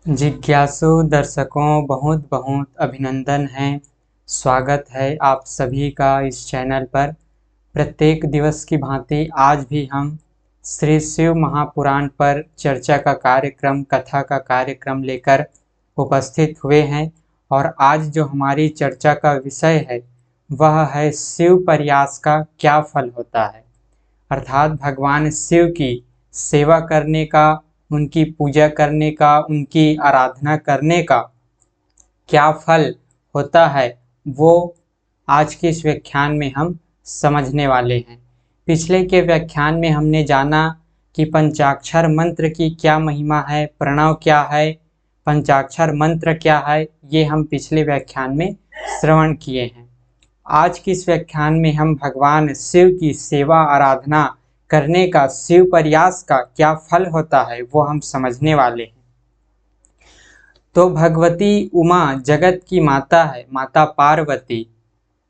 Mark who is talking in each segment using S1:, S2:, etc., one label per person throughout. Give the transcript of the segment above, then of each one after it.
S1: जिज्ञासु दर्शकों बहुत बहुत अभिनंदन है। स्वागत है आप सभी का इस चैनल पर। प्रत्येक दिवस की भांति आज भी हम श्री शिव महापुराण पर चर्चा का कार्यक्रम, कथा का कार्यक्रम लेकर उपस्थित हुए हैं। और आज जो हमारी चर्चा का विषय है वह है शिव प्रयास का क्या फल होता है, अर्थात भगवान शिव की सेवा करने का, उनकी पूजा करने का, उनकी आराधना करने का क्या फल होता है वो आज के इस व्याख्यान में हम समझने वाले हैं। पिछले के व्याख्यान में हमने जाना कि पंचाक्षर मंत्र की क्या महिमा है, प्रणव क्या है, पंचाक्षर मंत्र क्या है, ये हम पिछले व्याख्यान में श्रवण किए हैं। आज के इस व्याख्यान में हम भगवान शिव की सेवा आराधना करने का, शिव प्रयास का क्या फल होता है वो हम समझने वाले हैं। तो भगवती उमा जगत की माता है, माता पार्वती,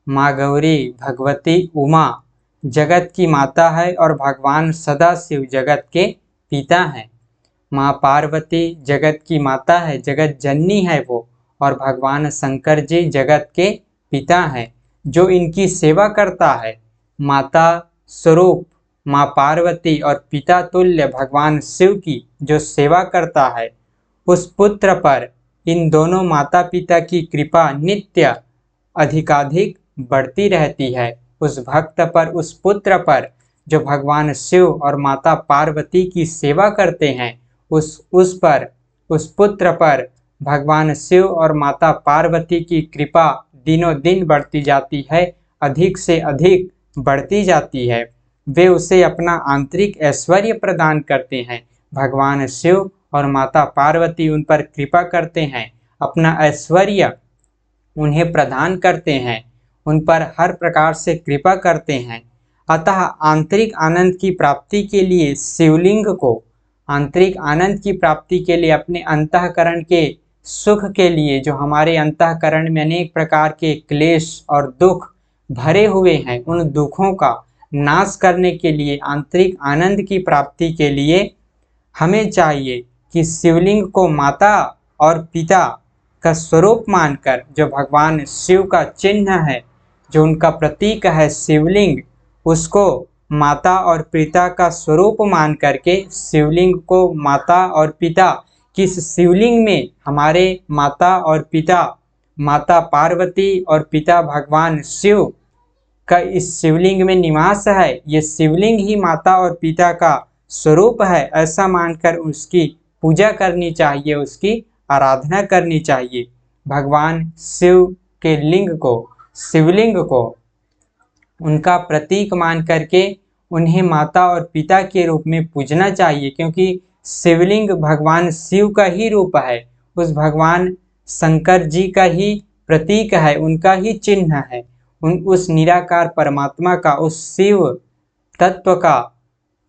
S1: माँ गौरी भगवती उमा जगत की माता है और भगवान सदाशिव जगत के पिता हैं। माँ पार्वती जगत की माता है, जगत जननी है वो, और भगवान शंकर जी जगत के पिता हैं। जो इनकी सेवा करता है, माता स्वरूप माँ पार्वती और पिता तुल्य भगवान शिव की जो सेवा करता है, उस पुत्र पर इन दोनों माता पिता की कृपा नित्य अधिकाधिक बढ़ती रहती है। उस भक्त पर, उस पुत्र पर जो भगवान शिव और माता पार्वती की सेवा करते हैं, उस पुत्र पर भगवान शिव और माता पार्वती की कृपा दिनों दिन बढ़ती जाती है, अधिक से अधिक बढ़ती जाती है। वे उसे अपना आंतरिक ऐश्वर्य प्रदान करते हैं। भगवान शिव और माता पार्वती उन पर कृपा करते हैं, अपना ऐश्वर्य उन्हें प्रदान करते हैं, उन पर हर प्रकार से कृपा करते हैं। अतः आंतरिक आनंद की प्राप्ति के लिए शिवलिंग को, आंतरिक आनंद की प्राप्ति के लिए, अपने अंतःकरण के सुख के लिए, जो हमारे अंतःकरण में अनेक प्रकार के क्लेश और दुख भरे हुए हैं, उन दुखों का नाश करने के लिए, आंतरिक आनंद की प्राप्ति के लिए हमें चाहिए कि शिवलिंग को माता और पिता का स्वरूप मानकर, जो भगवान शिव का चिन्ह है, जो उनका प्रतीक है शिवलिंग, उसको माता और पिता का स्वरूप मान करके शिवलिंग को माता और पिता, किस शिवलिंग में हमारे माता और पिता, माता पार्वती और पिता भगवान शिव का इस शिवलिंग में निवास है, ये शिवलिंग ही माता और पिता का स्वरूप है, ऐसा मानकर उसकी पूजा करनी चाहिए, उसकी आराधना करनी चाहिए। भगवान शिव के लिंग को, शिवलिंग को उनका प्रतीक मान करके उन्हें माता और पिता के रूप में पूजना चाहिए, क्योंकि शिवलिंग भगवान शिव का ही रूप है, उस भगवान शंकर जी का ही प्रतीक है, उनका ही चिन्ह है, उस निराकार परमात्मा का, उस शिव तत्व का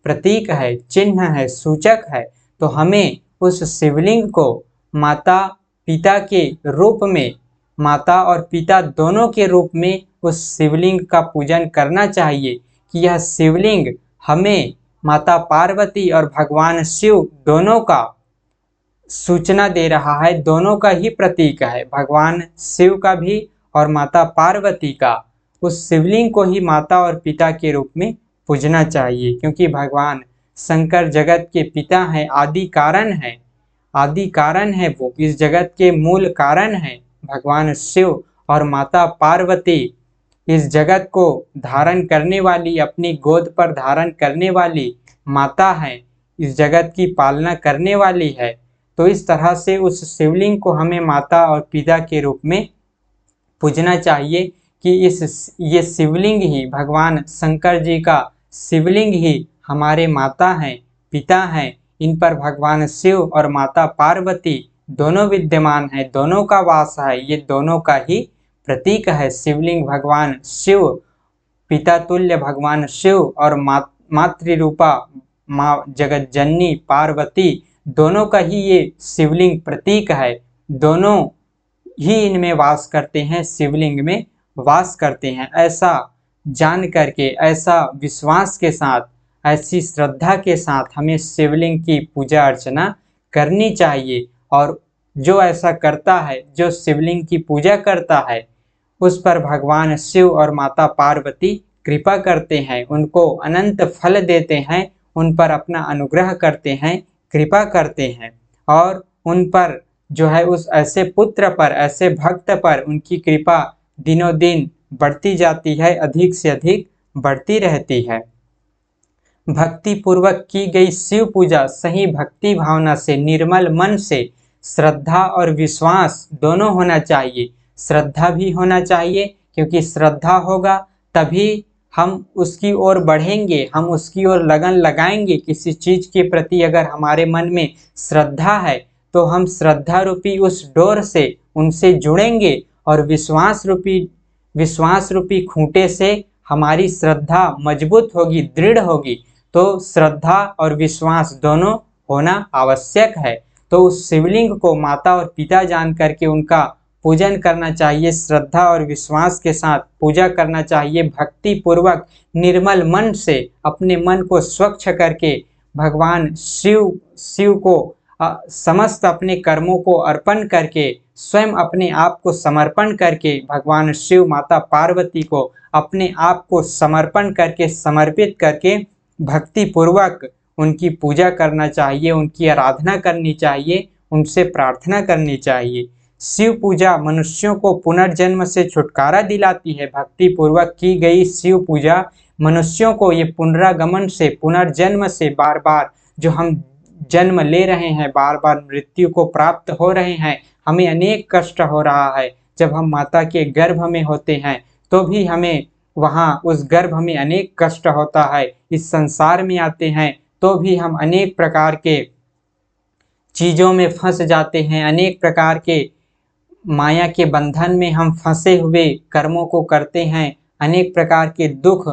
S1: प्रतीक है, चिन्ह है, सूचक है। तो हमें उस शिवलिंग को माता पिता के रूप में, माता और पिता दोनों के रूप में उस शिवलिंग का पूजन करना चाहिए कि यह शिवलिंग हमें माता पार्वती और भगवान शिव दोनों का सूचना दे रहा है, दोनों का ही प्रतीक है, भगवान शिव का भी और माता पार्वती का। उस शिवलिंग को ही माता और पिता के रूप में पूजना चाहिए, क्योंकि भगवान शंकर जगत के पिता हैं, आदि कारण है, आदि कारण है, वो इस जगत के मूल कारण है। भगवान शिव और माता पार्वती इस जगत को धारण करने वाली, अपनी गोद पर धारण करने वाली माता है, इस जगत की पालना करने वाली है। तो इस तरह से उस शिवलिंग को हमें माता और पिता के रूप में पूजना चाहिए कि ये शिवलिंग ही, भगवान शंकर जी का शिवलिंग ही हमारे माता हैं, पिता हैं, इन पर भगवान शिव और माता पार्वती दोनों विद्यमान हैं, दोनों का वास है, ये दोनों का ही प्रतीक है। शिवलिंग भगवान शिव, पिता तुल्य भगवान शिव और मातृरूपा माँ जगत जननी पार्वती, दोनों का ही ये शिवलिंग प्रतीक है, दोनों ही इनमें वास करते हैं, शिवलिंग में वास करते हैं। ऐसा जान करके, ऐसा विश्वास के साथ, ऐसी श्रद्धा के साथ हमें शिवलिंग की पूजा अर्चना करनी चाहिए और जो ऐसा करता है, जो शिवलिंग की पूजा करता है, उस पर भगवान शिव और माता पार्वती कृपा करते हैं, उनको अनंत फल देते हैं, उन पर अपना अनुग्रह करते हैं, कृपा करते हैं और उन पर जो है उस ऐसे पुत्र पर, ऐसे भक्त पर उनकी कृपा दिनों दिन बढ़ती जाती है, अधिक से अधिक बढ़ती रहती है। भक्ति पूर्वक की गई शिव पूजा सही भक्ति भावना से, निर्मल मन से, श्रद्धा और विश्वास दोनों होना चाहिए। श्रद्धा भी होना चाहिए, क्योंकि श्रद्धा होगा तभी हम उसकी ओर बढ़ेंगे, हम उसकी ओर लगन लगाएंगे। किसी चीज के प्रति अगर हमारे मन में श्रद्धा है तो हम श्रद्धा रूपी उस डोर से उनसे जुड़ेंगे और विश्वास रूपी खूंटे से हमारी श्रद्धा मजबूत होगी, दृढ़ होगी। तो श्रद्धा और विश्वास दोनों होना आवश्यक है। तो उस शिवलिंग को माता और पिता जान करके उनका पूजन करना चाहिए, श्रद्धा और विश्वास के साथ पूजा करना चाहिए, भक्ति पूर्वक निर्मल मन से अपने मन को स्वच्छ करके भगवान शिव को समस्त अपने कर्मों को अर्पण करके, स्वयं अपने आप को समर्पण करके, भगवान शिव माता पार्वती को अपने आप को समर्पण करके, समर्पित करके भक्ति पूर्वक उनकी पूजा करना चाहिए, उनकी आराधना करनी चाहिए, उनसे प्रार्थना करनी चाहिए। शिव पूजा मनुष्यों को पुनर्जन्म से छुटकारा दिलाती है। भक्ति पूर्वक की गई शिव पूजा मनुष्यों को ये पुनरागमन से, पुनर्जन्म से, बार बार जो हम जन्म ले रहे हैं, बार बार मृत्यु को प्राप्त हो रहे हैं, हमें अनेक कष्ट हो रहा है। जब हम माता के गर्भ में होते हैं तो भी हमें वहाँ उस गर्भ में अनेक कष्ट होता है। इस संसार में आते हैं तो भी हम अनेक प्रकार के चीज़ों में फंस जाते हैं, अनेक प्रकार के माया के बंधन में हम फंसे हुए कर्मों को करते हैं, अनेक प्रकार के दुख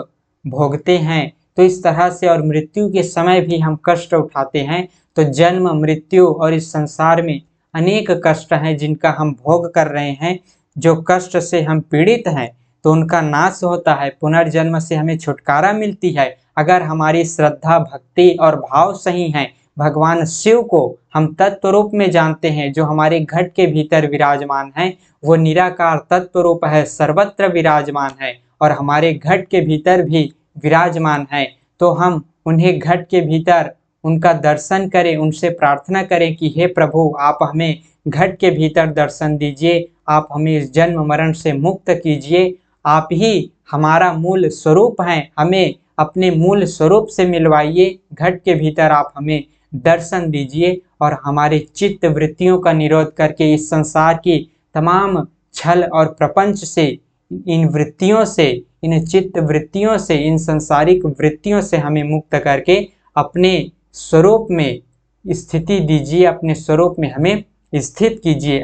S1: भोगते हैं। तो इस तरह से और मृत्यु के समय भी हम कष्ट उठाते हैं। तो जन्म, मृत्यु और इस संसार में अनेक कष्ट हैं जिनका हम भोग कर रहे हैं। जो कष्ट से हम पीड़ित हैं तो उनका नाश होता है, पुनर्जन्म से हमें छुटकारा मिलती है। अगर हमारी श्रद्धा, भक्ति और भाव सही हैं, भगवान शिव को हम तत्व रूप में जानते हैं, जो हमारे घट के भीतर विराजमान है, वो निराकार तत्व रूप है, सर्वत्र विराजमान है और हमारे घट के भीतर भी विराजमान है। तो हम उन्हें घट के भीतर उनका दर्शन करें, उनसे प्रार्थना करें कि हे प्रभु, आप हमें घट के भीतर दर्शन दीजिए, आप हमें इस जन्म मरण से मुक्त कीजिए, आप ही हमारा मूल स्वरूप हैं, हमें अपने मूल स्वरूप से मिलवाइए, घट के भीतर आप हमें दर्शन दीजिए और हमारे चित्त वृत्तियों का निरोध करके इस संसार की तमाम छल और प्रपंच से, इन वृत्तियों से, इन चित्त वृत्तियों से, इन संसारिक वृत्तियों से हमें मुक्त करके अपने स्वरूप में स्थिति दीजिए, अपने स्वरूप में हमें स्थित कीजिए।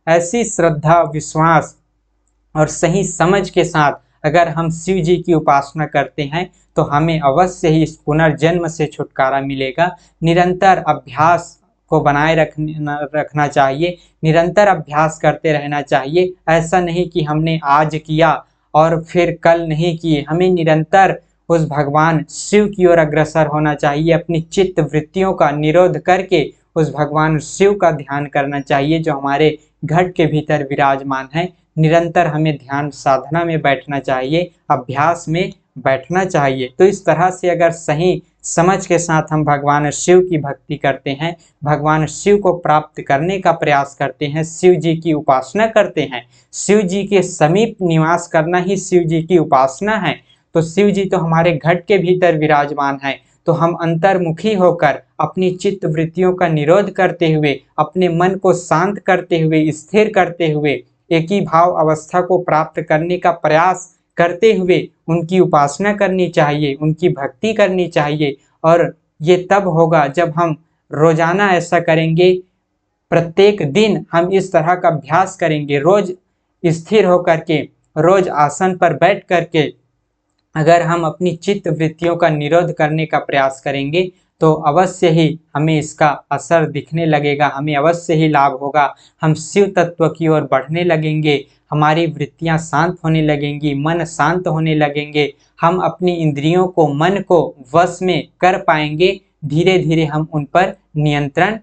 S1: ऐसी श्रद्धा, विश्वास और सही समझ के साथ अगर हम शिव जी की उपासना करते हैं तो हमें अवश्य ही इस पुनर्जन्म से छुटकारा मिलेगा। निरंतर अभ्यास को बनाए रखना चाहिए, निरंतर अभ्यास करते रहना चाहिए। ऐसा नहीं कि हमने आज किया और फिर कल नहीं किए, हमें निरंतर उस भगवान शिव की ओर अग्रसर होना चाहिए। अपनी चित्त वृत्तियों का निरोध करके उस भगवान शिव का ध्यान करना चाहिए, जो हमारे घट के भीतर विराजमान है। निरंतर हमें ध्यान साधना में बैठना चाहिए, अभ्यास में बैठना चाहिए। तो इस तरह से अगर सही समझ के साथ हम भगवान शिव की भक्ति करते हैं, भगवान शिव को प्राप्त करने का प्रयास करते हैं, शिव जी की उपासना करते हैं, शिव जी के समीप निवास करना ही शिव जी की उपासना है। तो शिव जी तो हमारे घट के भीतर विराजमान है। तो हम अंतर्मुखी होकर अपनी चित्त वृत्तियों का निरोध करते हुए, अपने मन को शांत करते हुए, स्थिर करते हुए, एक ही भाव अवस्था को प्राप्त करने का प्रयास करते हुए उनकी उपासना करनी चाहिए, उनकी भक्ति करनी चाहिए। और ये तब होगा जब हम रोजाना ऐसा करेंगे, प्रत्येक दिन हम इस तरह का अभ्यास करेंगे, रोज स्थिर होकर के, रोज आसन पर बैठ करके अगर हम अपनी चित्त वृत्तियों का निरोध करने का प्रयास करेंगे तो अवश्य ही हमें इसका असर दिखने लगेगा, हमें अवश्य ही लाभ होगा। हम शिव तत्व की ओर बढ़ने लगेंगे, हमारी वृत्तियां शांत होने लगेंगी, मन शांत होने लगेंगे, हम अपनी इंद्रियों को, मन को वश में कर पाएंगे। धीरे धीरे हम उन पर नियंत्रण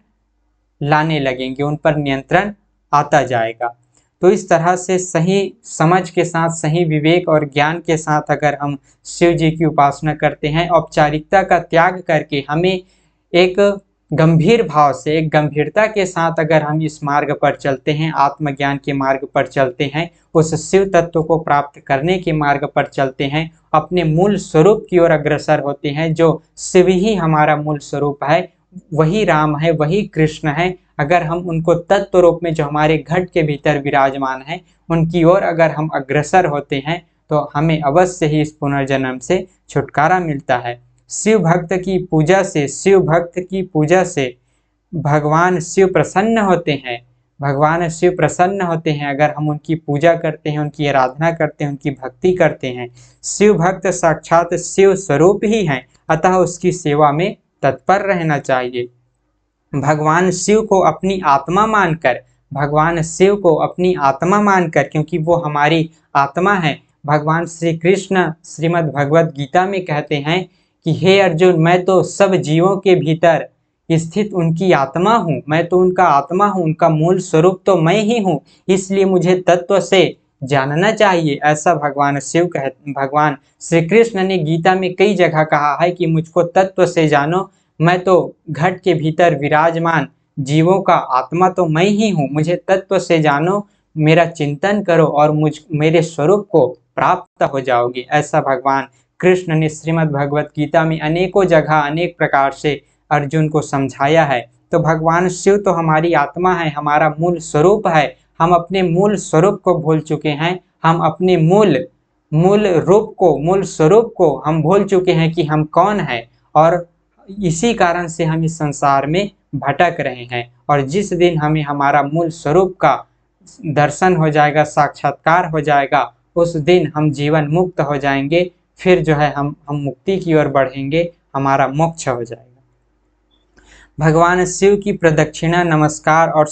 S1: लाने लगेंगे, उन पर नियंत्रण आता जाएगा। तो इस तरह से सही समझ के साथ, सही विवेक और ज्ञान के साथ अगर हम शिव जी की उपासना करते हैं, औपचारिकता का त्याग करके हमें एक गंभीर भाव से, एक गंभीरता के साथ अगर हम इस मार्ग पर चलते हैं, आत्मज्ञान के मार्ग पर चलते हैं, उस शिव तत्व को प्राप्त करने के मार्ग पर चलते हैं, अपने मूल स्वरूप की ओर अग्रसर होते हैं, जो शिव ही हमारा मूल स्वरूप है, वही राम है, वही कृष्ण है। अगर हम उनको तत्व रूप में जो हमारे घट के भीतर विराजमान है, उनकी ओर अगर हम अग्रसर होते हैं, तो हमें अवश्य ही इस पुनर्जन्म से छुटकारा मिलता है। शिव भक्त की पूजा से, शिव भक्त की पूजा से भगवान शिव प्रसन्न होते हैं। भगवान शिव प्रसन्न होते हैं अगर हम उनकी पूजा करते हैं, उनकी आराधना करते हैं, उनकी भक्ति करते हैं। शिव भक्त साक्षात शिव स्वरूप ही हैं, अतः उसकी सेवा में तत्पर रहना चाहिए। भगवान शिव को अपनी आत्मा मानकर, भगवान शिव को अपनी आत्मा मानकर, क्योंकि वो हमारी आत्मा है। भगवान श्री कृष्ण श्रीमद् भगवत गीता में कहते हैं कि हे अर्जुन, मैं तो सब जीवों के भीतर स्थित उनकी आत्मा हूँ, मैं तो उनका आत्मा हूँ, उनका मूल स्वरूप तो मैं ही हूँ, इसलिए मुझे तत्व से जानना चाहिए। ऐसा भगवान श्री कृष्ण ने गीता में कई जगह कहा है कि मुझको तत्व से जानो, मैं तो घट के भीतर विराजमान जीवों का आत्मा तो मैं ही हूँ, मुझे तत्व से जानो, मेरा चिंतन करो और मेरे स्वरूप को प्राप्त हो जाओगे। ऐसा भगवान कृष्ण ने श्रीमद् भगवत गीता में अनेकों जगह अनेक प्रकार से अर्जुन को समझाया है। तो भगवान शिव तो हमारी आत्मा है, हमारा मूल स्वरूप है। हम अपने मूल स्वरूप को भूल चुके हैं, हम अपने मूल रूप को, मूल स्वरूप को हम भूल चुके हैं कि हम कौन हैं, और इसी कारण से हम इस संसार में भटक रहे हैं। और जिस दिन हमें हमारा मूल स्वरूप का दर्शन हो जाएगा, साक्षात्कार हो जाएगा, उस दिन हम जीवन मुक्त हो जाएंगे। फिर जो है हम मुक्ति की ओर बढ़ेंगे, हमारा मोक्ष हो जाएगा। भगवान शिव की प्रदक्षिणा, नमस्कार और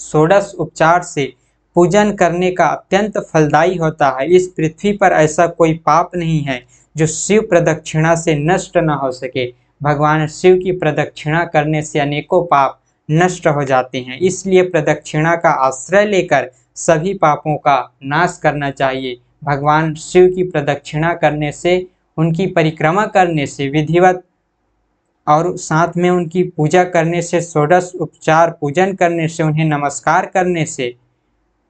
S1: षोडश उपचार से पूजन करने का अत्यंत फलदायी होता है। इस पृथ्वी पर ऐसा कोई पाप नहीं है जो शिव प्रदक्षिणा से नष्ट न हो सके। भगवान शिव की प्रदक्षिणा करने से अनेकों पाप नष्ट हो जाते हैं, इसलिए प्रदक्षिणा का आश्रय लेकर सभी पापों का नाश करना चाहिए। भगवान शिव की प्रदक्षिणा करने से, उनकी परिक्रमा करने से, विधिवत और साथ में उनकी पूजा करने से, षोडश उपचार पूजन करने से, उन्हें नमस्कार करने से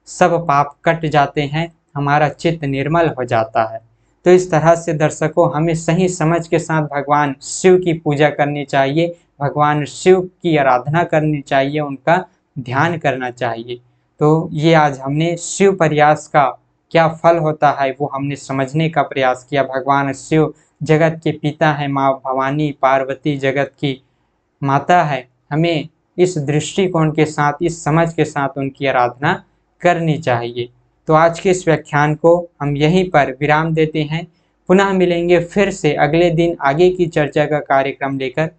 S1: सब पाप कट जाते हैं, हमारा चित्त निर्मल हो जाता है। तो इस तरह से दर्शकों, हमें सही समझ के साथ भगवान शिव की पूजा करनी चाहिए, भगवान शिव की आराधना करनी चाहिए, उनका ध्यान करना चाहिए। तो ये आज हमने शिव प्रयास का क्या फल होता है वो हमने समझने का प्रयास किया। भगवान शिव जगत के पिता हैं, माँ भवानी पार्वती जगत की माता है। हमें इस दृष्टिकोण के साथ, इस समझ के साथ उनकी आराधना करनी चाहिए। तो आज के इस व्याख्यान को हम यहीं पर विराम देते हैं। पुनः मिलेंगे फिर से अगले दिन आगे की चर्चा का कार्यक्रम लेकर।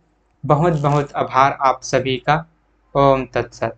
S1: बहुत बहुत आभार आप सभी का। ओम तत्सत।